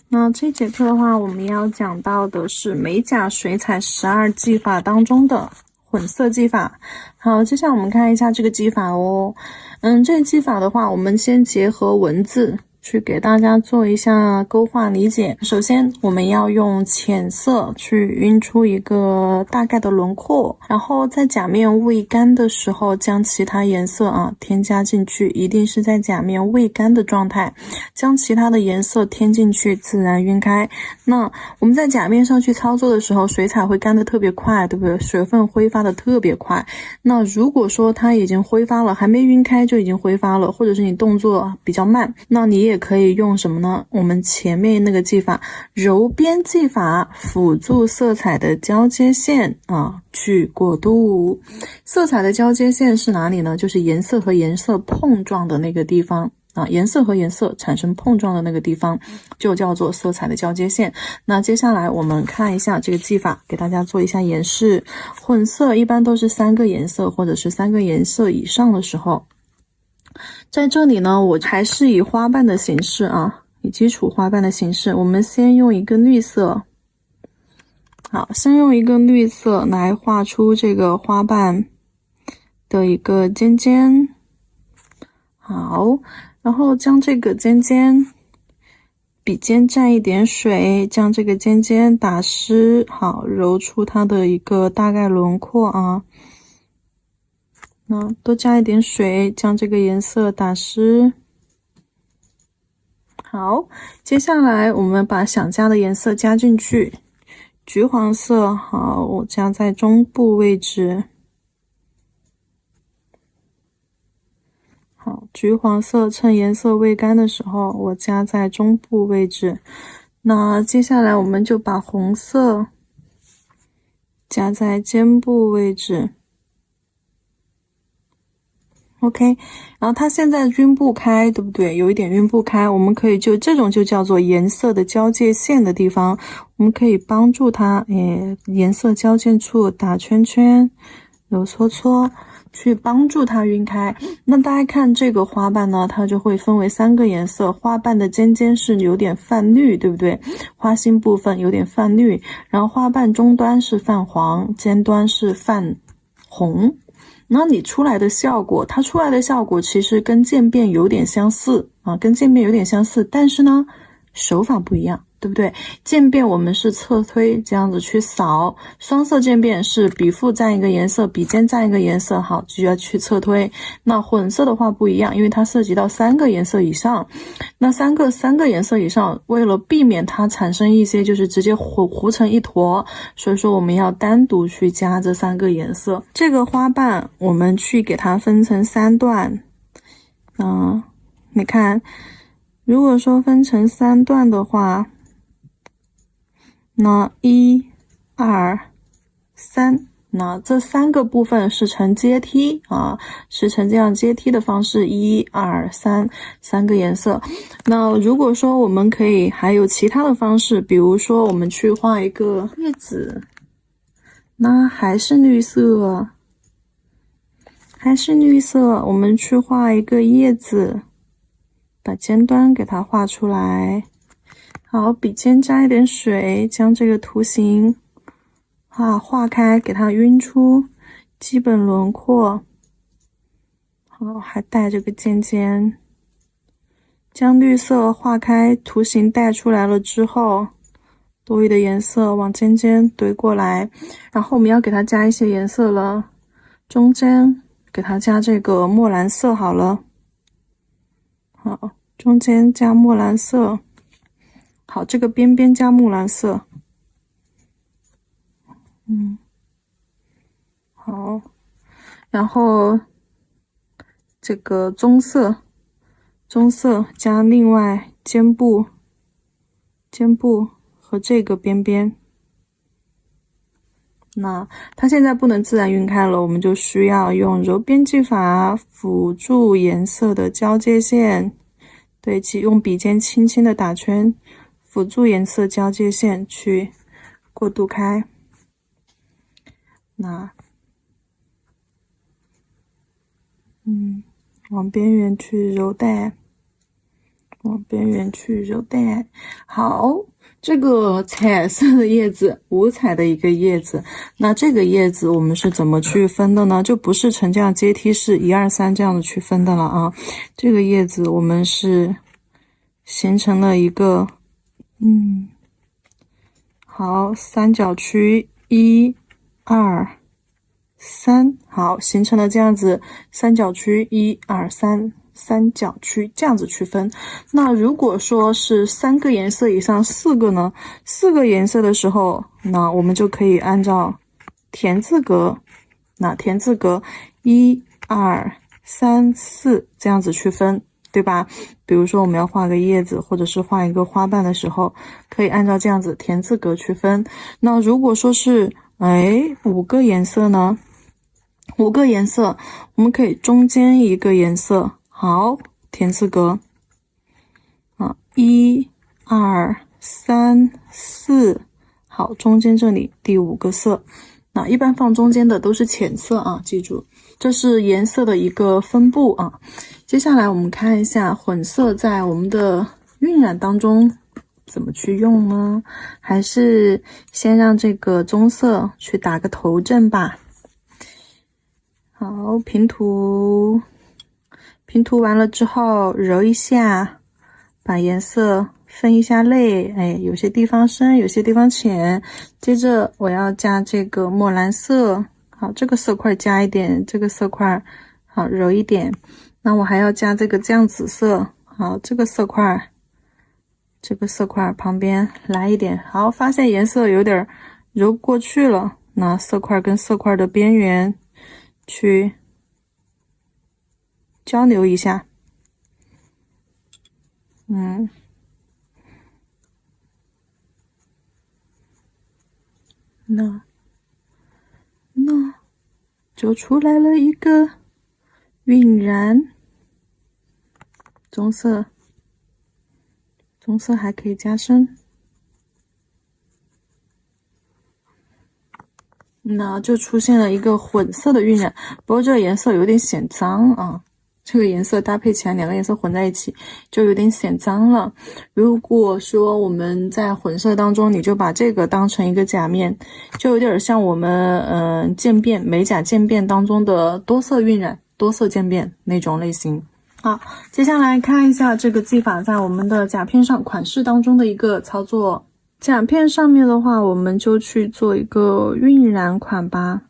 那这节课的话，我们要讲到的是美甲水彩12技法当中的混色技法。好，接下来我们看一下这个技法哦。这个技法的话，我们先结合文字去给大家做一下勾画理解。首先，我们要用浅色去晕出一个大概的轮廓，然后在甲面未干的时候，将其他颜色添加进去，一定是在甲面未干的状态，将其他的颜色添进去，自然晕开。那我们在甲面上去操作的时候，水彩会干得特别快，对不对？水分挥发的特别快。那如果说它已经挥发了，还没晕开就已经挥发了，或者是你动作比较慢，那你也可以用什么呢？我们前面那个技法，揉边技法辅助色彩的交接线去过渡。色彩的交接线是哪里呢？就是颜色和颜色碰撞的那个地方。颜色和颜色产生碰撞的那个地方就叫做色彩的交接线。那接下来我们看一下这个技法，给大家做一下演示。混色一般都是3个颜色或者是3个颜色以上的时候，在这里呢，我还是以花瓣的形式以基础花瓣的形式，我们先用一个绿色，好，先用一个绿色来画出这个花瓣的一个尖尖，好，然后将这个尖尖笔尖蘸一点水，将这个尖尖打湿，好，揉出它的一个大概轮廓那多加一点水，将这个颜色打湿。好，接下来我们把想加的颜色加进去。橘黄色，好，我加在中部位置。好，橘黄色趁颜色未干的时候，我加在中部位置。那接下来我们就把红色加在肩部位置。OK， 然后它现在晕不开，对不对？有一点晕不开，我们可以这种就叫做颜色的交界线的地方，我们可以帮助它，颜色交界处打圈圈，揉搓搓，去帮助它晕开。那大家看这个花瓣呢，它就会分为3个颜色，花瓣的尖尖是有点泛绿，对不对？花心部分有点泛绿，然后花瓣中端是泛黄，尖端是泛红。那你出来的效果，它出来的效果其实跟渐变有点相似跟渐变有点相似，但是呢，手法不一样，对不对？渐变我们是侧推这样子去扫，双色渐变是笔腹蘸一个颜色，笔尖蘸一个颜色，好，就要去侧推。那混色的话不一样，因为它涉及到3个颜色以上。那三个颜色以上，为了避免它产生一些就是直接糊成一坨，所以说我们要单独去加这3个颜色。这个花瓣我们去给它分成3段，你看，如果说分成3段的话，那1、2、3，那这3个部分是呈阶梯是呈这样阶梯的方式，1、2、3个颜色。那如果说我们可以还有其他的方式，比如说我们去画一个叶子，那还是绿色，我们去画一个叶子，把尖端给它画出来。好，笔尖加一点水，将这个图形画开，给它晕出基本轮廓。好，还带这个尖尖，将绿色画开，图形带出来了之后，多余的颜色往尖尖堆过来，然后我们要给它加一些颜色了，中间给它加这个墨蓝色好了。好，中间加墨蓝色。好，这个边边加木蓝色。好，然后这个棕色加另外肩部和这个边边。那它现在不能自然晕开了，我们就需要用揉边技法辅助颜色的交界线，对，用笔尖轻轻的打圈，辅助颜色交界线去过渡开。那往边缘去揉带，往边缘去揉带。好，这个彩色的叶子，五彩的一个叶子，那这个叶子我们是怎么去分的呢？就不是呈这样阶梯式1、2、3这样子去分的了啊。这个叶子我们是形成了一个，好，三角区1、2、3，好，形成了这样子三角区1、2、3。三角区这样子区分。那如果说是3个颜色以上4个呢？4个颜色的时候，那我们就可以按照田字格，那田字格1、2、3、4这样子区分，对吧？比如说我们要画个叶子或者是画一个花瓣的时候，可以按照这样子田字格区分。那如果说是5个颜色呢？5个颜色，我们可以中间一个颜色。好，田字格1、2、3、4，好，中间这里第5个色。那一般放中间的都是浅色啊，记住，这是颜色的一个分布啊。接下来我们看一下混色在我们的晕染当中怎么去用呢？还是先让这个棕色去打个头阵吧。好，平涂完了之后揉一下，把颜色分一下类，有些地方深，有些地方浅。接着我要加这个墨蓝色，好，这个色块加一点，这个色块好揉一点。那我还要加这个酱紫色，好，这个色块旁边来一点。好，发现颜色有点揉过去了，那色块跟色块的边缘去交流一下。那就出来了一个晕染。棕色还可以加深。那就出现了一个混色的晕染，不过这个颜色有点显脏啊。这个颜色搭配起来，两个颜色混在一起就有点显脏了。如果说我们在混色当中，你就把这个当成一个假面，就有点像我们渐变美甲渐变当中的多色晕染、多色渐变那种类型。好，接下来看一下这个技法在我们的甲片上款式当中的一个操作。甲片上面的话，我们就去做一个晕染款吧。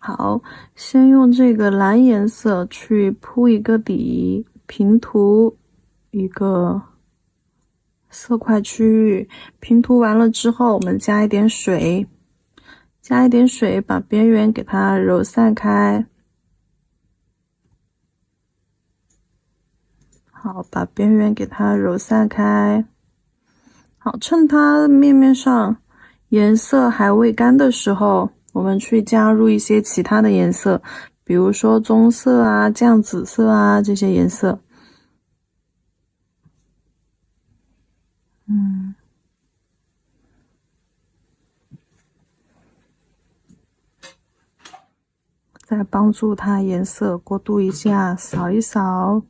好，先用这个蓝颜色去铺一个底，平涂一个色块区域。平涂完了之后，我们加一点水，把边缘给它揉散开。好，把边缘给它揉散开。好，趁它面面上颜色还未干的时候，我们去加入一些其他的颜色，比如说棕色啊、酱紫色啊这些颜色。再帮助它颜色过渡一下，扫一扫。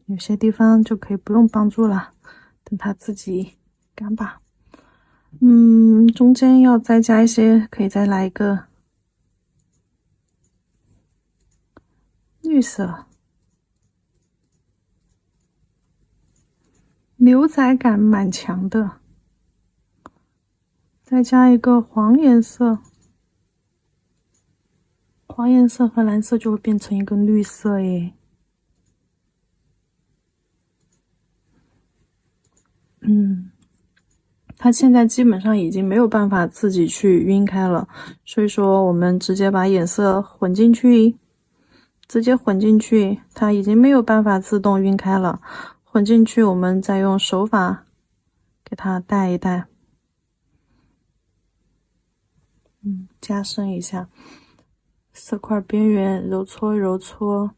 有些地方就可以不用帮助了，等它自己干吧。中间要再加一些，可以再来一个绿色，牛仔感蛮强的。再加一个黄颜色，黄颜色和蓝色就会变成一个绿色耶。它现在基本上已经没有办法自己去晕开了，所以说我们直接把颜色混进去，它已经没有办法自动晕开了。混进去，我们再用手法给它带一带，加深一下色块边缘，揉搓揉搓。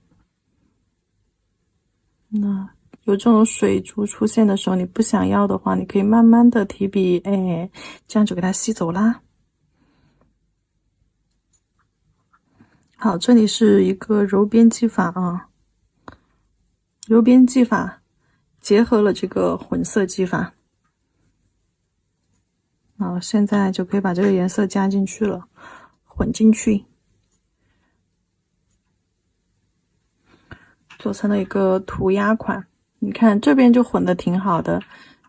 那有这种水珠出现的时候，你不想要的话，你可以慢慢的提笔，这样就给它吸走啦。好，这里是一个揉边技法啊。流边技法结合了这个混色技法。好，现在就可以把这个颜色加进去了，混进去，做成了一个涂鸦款。你看这边就混得挺好的，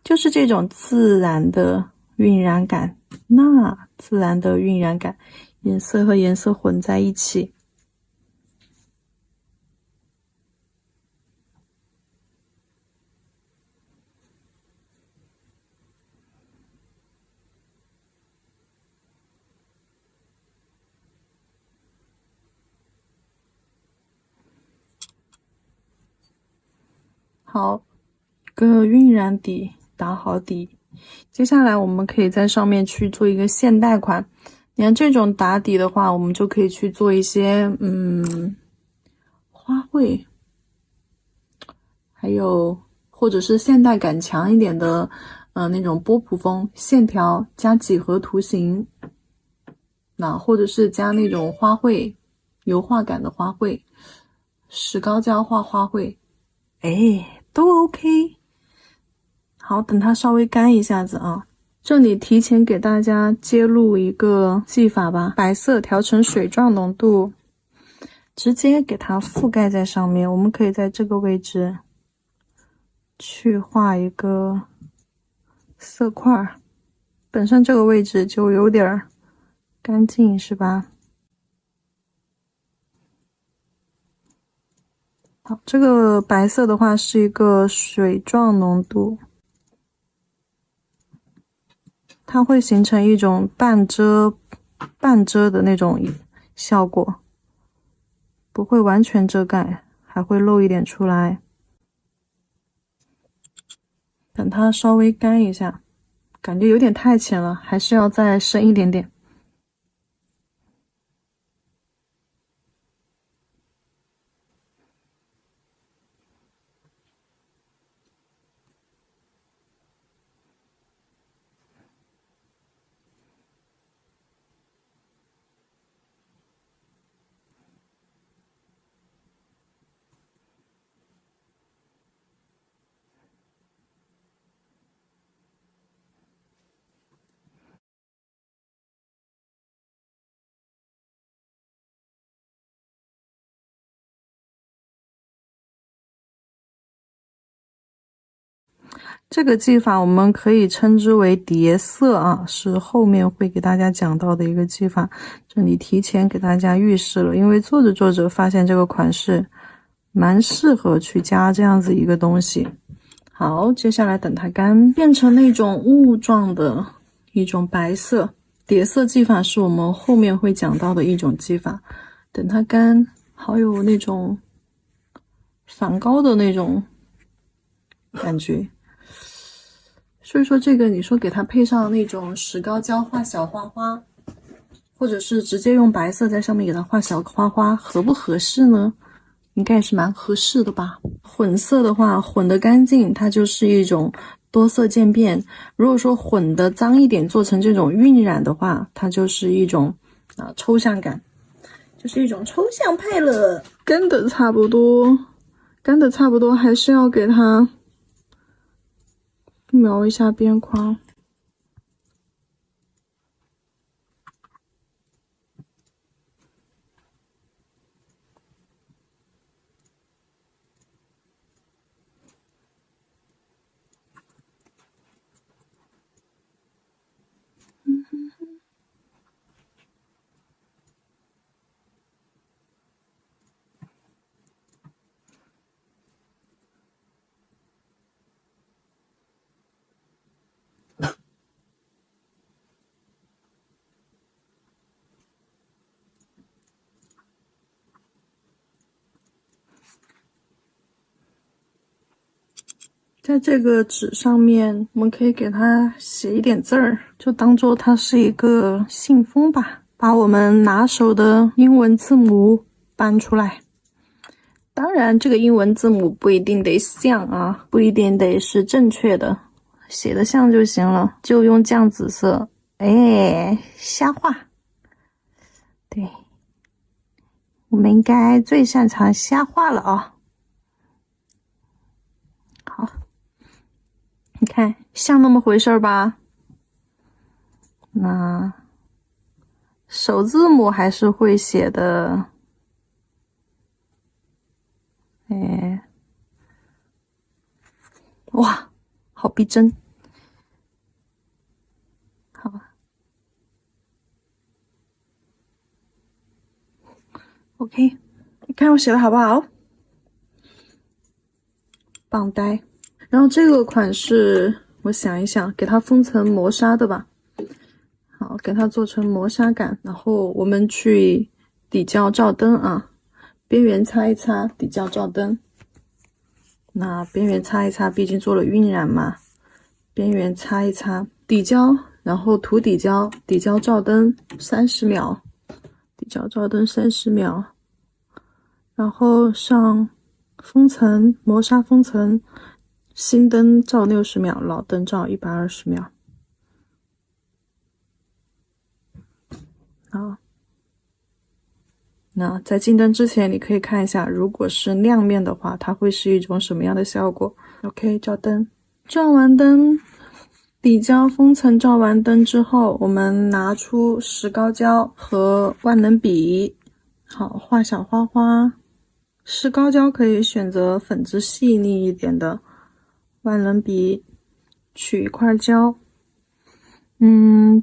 就是这种自然的晕染感，自然的晕染感，颜色和颜色混在一起。好，个晕染底打好底，接下来我们可以在上面去做一个现代款。你看这种打底的话，我们就可以去做一些花卉，还有或者是现代感强一点的那种波普风线条加几何图形，那或者是加那种花卉油画感的花卉，石膏胶画花卉，都 OK。 好，等它稍微干一下子啊。这里提前给大家揭露一个技法吧，白色调成水状浓度，直接给它覆盖在上面。我们可以在这个位置去画一个色块，本身这个位置就有点干净是吧？好，这个白色的话是一个水状浓度，它会形成一种半遮的那种效果，不会完全遮盖，还会露一点出来。等它稍微干一下，感觉有点太浅了，还是要再深一点点。这个技法我们可以称之为叠色啊，是后面会给大家讲到的一个技法。这里提前给大家预示了，因为做着做着发现这个款式蛮适合去加这样子一个东西。好，接下来等它干，变成那种雾状的一种白色。叠色技法是我们后面会讲到的一种技法。等它干，好有那种反高的那种感觉。所以说这个你说给它配上那种石膏胶画小花花，或者是直接用白色在上面给它画小花花，合不合适呢？应该也是蛮合适的吧。混色的话，混得干净，它就是一种多色渐变。如果说混得脏一点，做成这种晕染的话，它就是一种抽象感，就是一种抽象派了。干的差不多，还是要给它描一下边框。在这个纸上面，我们可以给它写一点字儿，就当做它是一个信封吧。把我们拿手的英文字母搬出来。当然，这个英文字母不一定得像啊，不一定得是正确的，写得像就行了。就用酱紫色，瞎画。对，我们应该最擅长瞎画了啊。你看像那么回事吧？那首字母还是会写的，哎，哇，好逼真，好吧 ，OK， 你看我写的好不好？棒呆。然后这个款式，我想一想，给它封层磨砂的吧。好，给它做成磨砂感，然后我们去底胶照灯啊，边缘擦一擦，底胶照灯。那边缘擦一擦，毕竟做了晕染嘛，边缘擦一擦，底胶，然后涂底胶，底胶照灯30秒，底胶照灯30秒，然后上封层，磨砂封层，新灯照60秒，老灯照120秒。好，那在进灯之前，你可以看一下，如果是亮面的话，它会是一种什么样的效果 ？OK， 照灯，照完灯，底胶封层照完灯之后，我们拿出石膏胶和万能笔，好，画小花花。石膏胶可以选择粉质细腻一点的，万能笔取一块胶。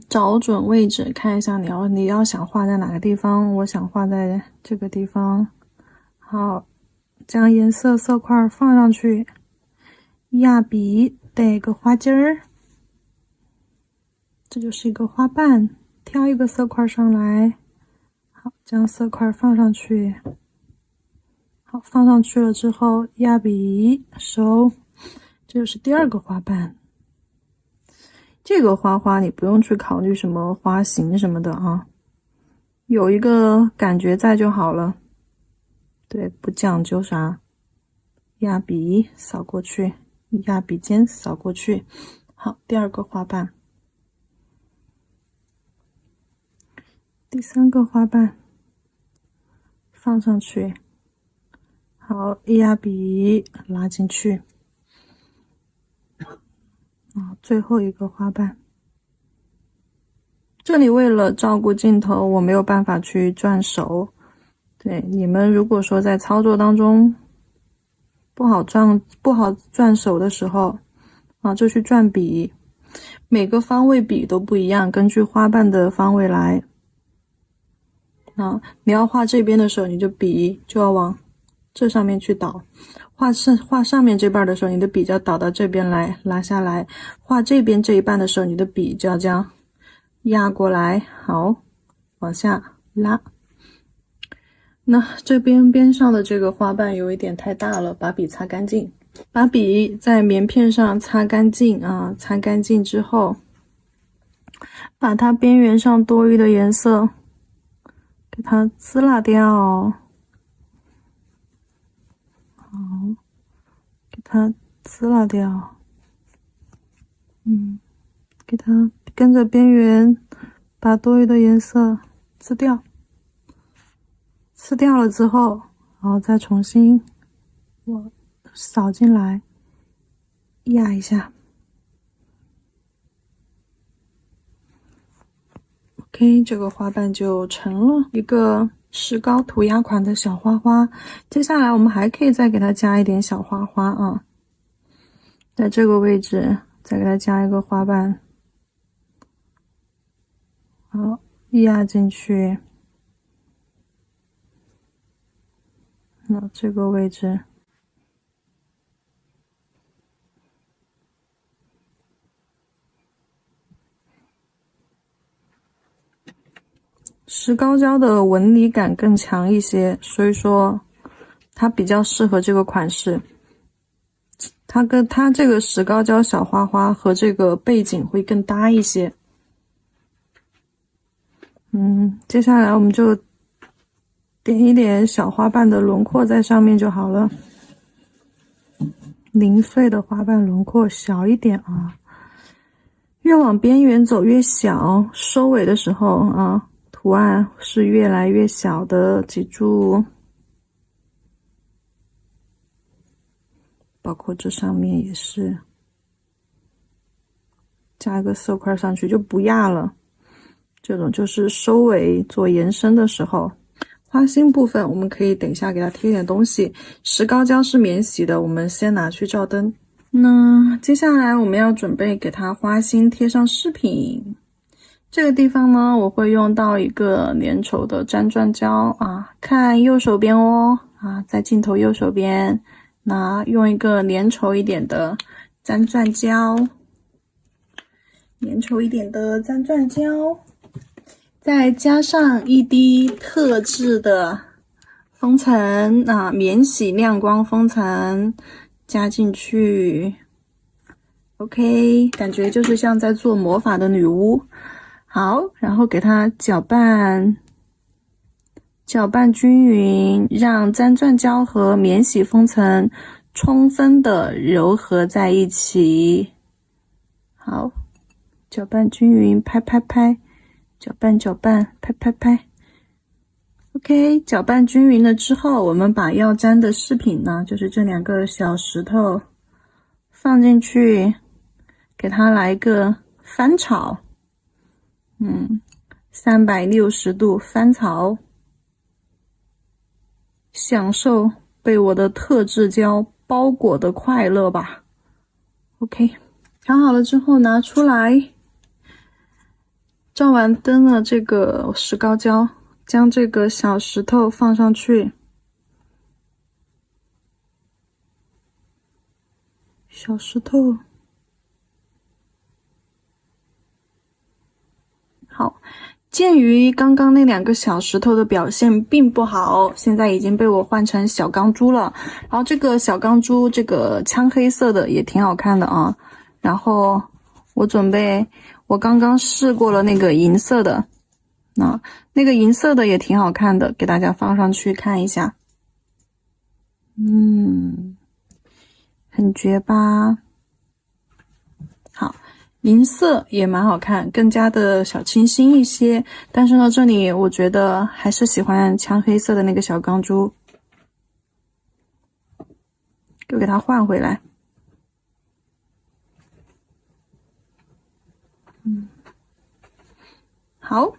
找准位置，看一下你要想画在哪个地方。我想画在这个地方。好，将颜色色块放上去，压笔带个花尖儿，这就是一个花瓣。挑一个色块上来，好，将色块放上去。好，放上去了之后，压笔收，这就是第二个花瓣。这个花花你不用去考虑什么花型什么的啊，有一个感觉在就好了。对，不讲究啥，压笔扫过去，压笔尖扫过去。好，第二个花瓣，第三个花瓣放上去。好，压笔拉进去。最后一个花瓣。这里为了照顾镜头，我没有办法去转手。对，你们如果说在操作当中不好转手的时候啊，就去转笔。每个方位笔都不一样，根据花瓣的方位来。你要画这边的时候，你就笔就要往这上面去倒。画上面这半的时候，你的笔就要倒到这边来，拉下来。画这边这一半的时候，你的笔就要这样压过来，好，往下拉。那这边上的这个花瓣有一点太大了，把笔擦干净，把笔在棉片上擦干净啊，擦干净之后，把它边缘上多余的颜色给它滋啦掉。好，给它滋啦掉。给它跟着边缘把多余的颜色刺掉。刺掉了之后，然后再重新我扫进来，压一下。OK， 这个花瓣就成了一个石膏涂鸦款的小花花。接下来我们还可以再给它加一点小花花啊，在这个位置再给它加一个花瓣，好，压进去。那这个位置，石膏胶的纹理感更强一些，所以说它比较适合这个款式。它跟它这个石膏胶小花花和这个背景会更搭一些。接下来我们就点一点小花瓣的轮廓在上面就好了，零碎的花瓣轮廓小一点啊，越往边缘走越小，收尾的时候啊，图案是越来越小的，记住。包括这上面也是。加一个色块上去就不压了。这种就是收尾做延伸的时候。花心部分我们可以等一下给它贴点东西。石膏胶是免洗的，我们先拿去照灯。那接下来我们要准备给它花心贴上饰品。这个地方呢，我会用到一个粘稠的粘钻胶啊，看右手边哦啊，在镜头右手边，那用一个粘稠一点的粘钻胶，再加上一滴特制的封层啊，免洗亮光封层加进去。OK， 感觉就是像在做魔法的女巫。好，然后给它搅拌均匀，让粘钻胶和免洗封层充分的揉合在一起。好，搅拌均匀，拍拍拍，搅拌，拍拍拍。OK， 搅拌均匀了之后，我们把要粘的饰品呢，就是这2个小石头放进去，给它来一个翻炒。360度翻炒，享受被我的特制胶包裹的快乐吧。OK， 调好了之后拿出来，照完灯了这个石膏胶，将这个小石头放上去，小石头。好，鉴于刚刚那2个小石头的表现并不好，现在已经被我换成小钢珠了。然后这个小钢珠，这个枪黑色的也挺好看的啊。然后我刚刚试过了那个银色的，那个银色的也挺好看的，给大家放上去看一下。很绝吧？好。银色也蛮好看，更加的小清新一些，但是呢，这里我觉得还是喜欢枪黑色的那个小钢珠，就给它换回来。好，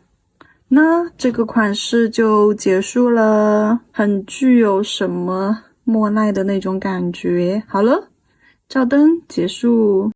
那这个款式就结束了，很具有什么莫奈的那种感觉。好了，照灯结束。